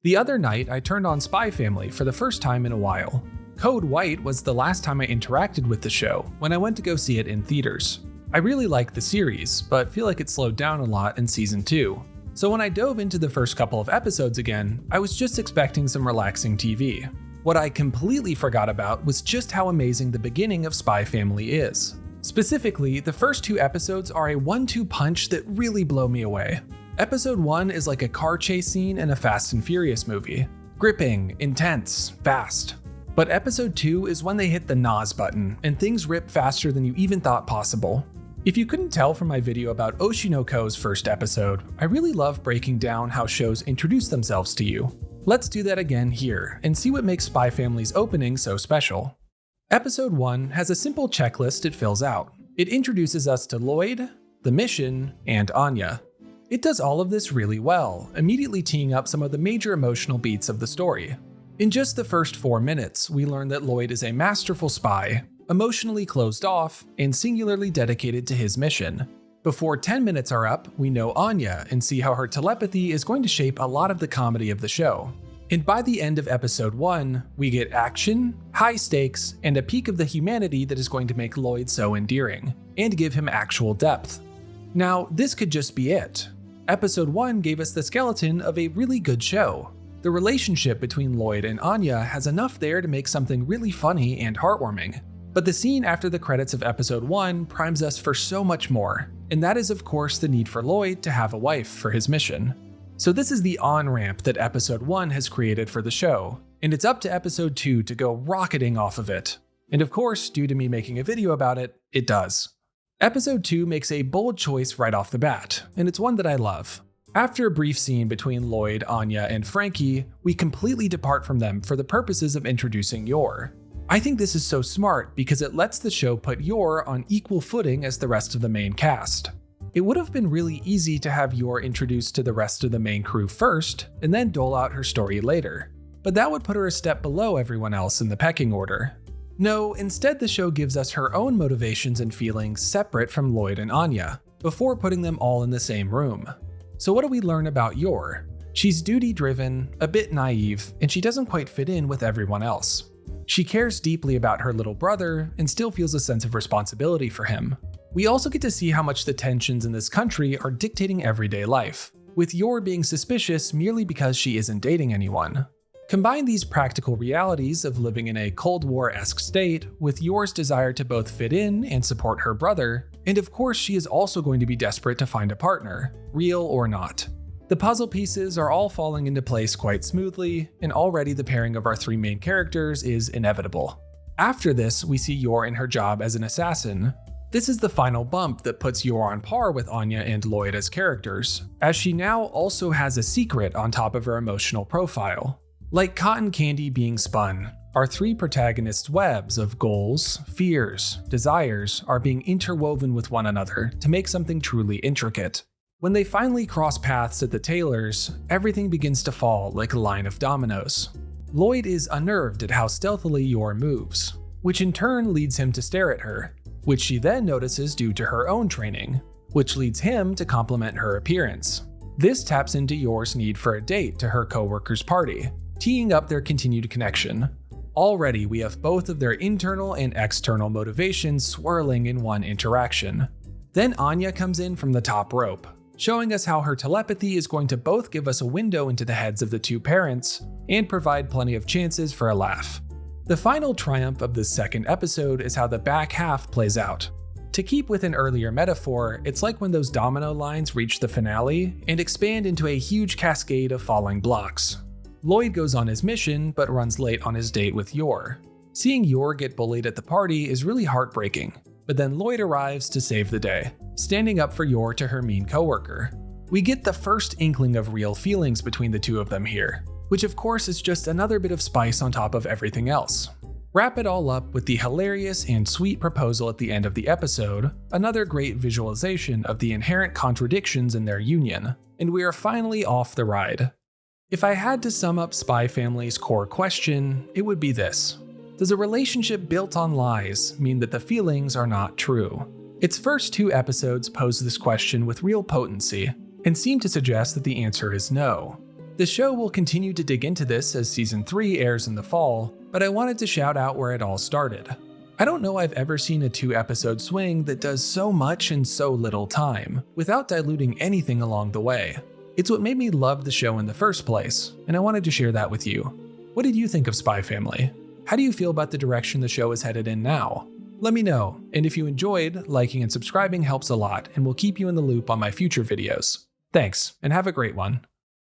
The other night, I turned on Spy Family for the first time in a while. Code White was the last time I interacted with the show when I went to go see it in theaters. I really liked the series, but feel like it slowed down a lot in season 2. So when I dove into the first couple of episodes again, I was just expecting some relaxing TV. What I completely forgot about was just how amazing the beginning of Spy Family is. Specifically, the first 2 episodes are a 1-2 punch that really blow me away. Episode 1 is like a car chase scene in a Fast and Furious movie. Gripping, intense, fast. But episode 2 is when they hit the NOS button and things rip faster than you even thought possible. If you couldn't tell from my video about Oshinoko's first episode, I really love breaking down how shows introduce themselves to you. Let's do that again here and see what makes Spy Family's opening so special. Episode 1 has a simple checklist it fills out. It introduces us to Lloyd, the mission, and Anya. It does all of this really well, immediately teeing up some of the major emotional beats of the story. In just the first 4 minutes, we learn that Lloyd is a masterful spy, emotionally closed off, and singularly dedicated to his mission. Before 10 minutes are up, we know Anya and see how her telepathy is going to shape a lot of the comedy of the show. And by the end of episode 1, we get action, high stakes, and a peek of the humanity that is going to make Lloyd so endearing, and give him actual depth. Now, this could just be it. Episode 1 gave us the skeleton of a really good show. The relationship between Lloyd and Anya has enough there to make something really funny and heartwarming. But the scene after the credits of episode 1 primes us for so much more, and that is of course the need for Lloyd to have a wife for his mission. So this is the on-ramp that episode 1 has created for the show, and it's up to episode 2 to go rocketing off of it. And of course, due to me making a video about it, it does. Episode 2 makes a bold choice right off the bat, and it's one that I love. After a brief scene between Lloyd, Anya, and Frankie, we completely depart from them for the purposes of introducing Yor. I think this is so smart because it lets the show put Yor on equal footing as the rest of the main cast. It would have been really easy to have Yor introduced to the rest of the main crew first, and then dole out her story later. But that would put her a step below everyone else in the pecking order. No, instead the show gives us her own motivations and feelings separate from Lloyd and Anya, before putting them all in the same room. So what do we learn about Yor? She's duty-driven, a bit naive, and she doesn't quite fit in with everyone else. She cares deeply about her little brother and still feels a sense of responsibility for him. We also get to see how much the tensions in this country are dictating everyday life, with Yor being suspicious merely because she isn't dating anyone. Combine these practical realities of living in a Cold War-esque state with Yor's desire to both fit in and support her brother, and of course she is also going to be desperate to find a partner, real or not. The puzzle pieces are all falling into place quite smoothly, and already the pairing of our 3 main characters is inevitable. After this, we see Yor in her job as an assassin. This is the final bump that puts Yor on par with Anya and Lloyd as characters, as she now also has a secret on top of her emotional profile. Like cotton candy being spun, our 3 protagonists' webs of goals, fears, desires are being interwoven with one another to make something truly intricate. When they finally cross paths at the tailor's, everything begins to fall like a line of dominoes. Lloyd is unnerved at how stealthily Yor moves, which in turn leads him to stare at her, which she then notices due to her own training, which leads him to compliment her appearance. This taps into Yor's need for a date to her co-worker's party, teeing up their continued connection. Already, we have both of their internal and external motivations swirling in one interaction. Then Anya comes in from the top rope, showing us how her telepathy is going to both give us a window into the heads of the 2 parents and provide plenty of chances for a laugh. The final triumph of this second episode is how the back half plays out. To keep with an earlier metaphor, it's like when those domino lines reach the finale and expand into a huge cascade of falling blocks. Lloyd goes on his mission, but runs late on his date with Yor. Seeing Yor get bullied at the party is really heartbreaking, but then Lloyd arrives to save the day, standing up for Yor to her mean coworker. We get the first inkling of real feelings between the 2 of them here, which of course is just another bit of spice on top of everything else. Wrap it all up with the hilarious and sweet proposal at the end of the episode, another great visualization of the inherent contradictions in their union, and we are finally off the ride. If I had to sum up Spy Family's core question, it would be this. Does a relationship built on lies mean that the feelings are not true? Its first 2 episodes pose this question with real potency, and seem to suggest that the answer is no. The show will continue to dig into this as season 3 airs in the fall, but I wanted to shout out where it all started. I don't know I've ever seen a 2-episode swing that does so much in so little time, without diluting anything along the way. It's what made me love the show in the first place, and I wanted to share that with you. What did you think of Spy Family? How do you feel about the direction the show is headed in now? Let me know, and if you enjoyed, liking and subscribing helps a lot and will keep you in the loop on my future videos. Thanks, and have a great one.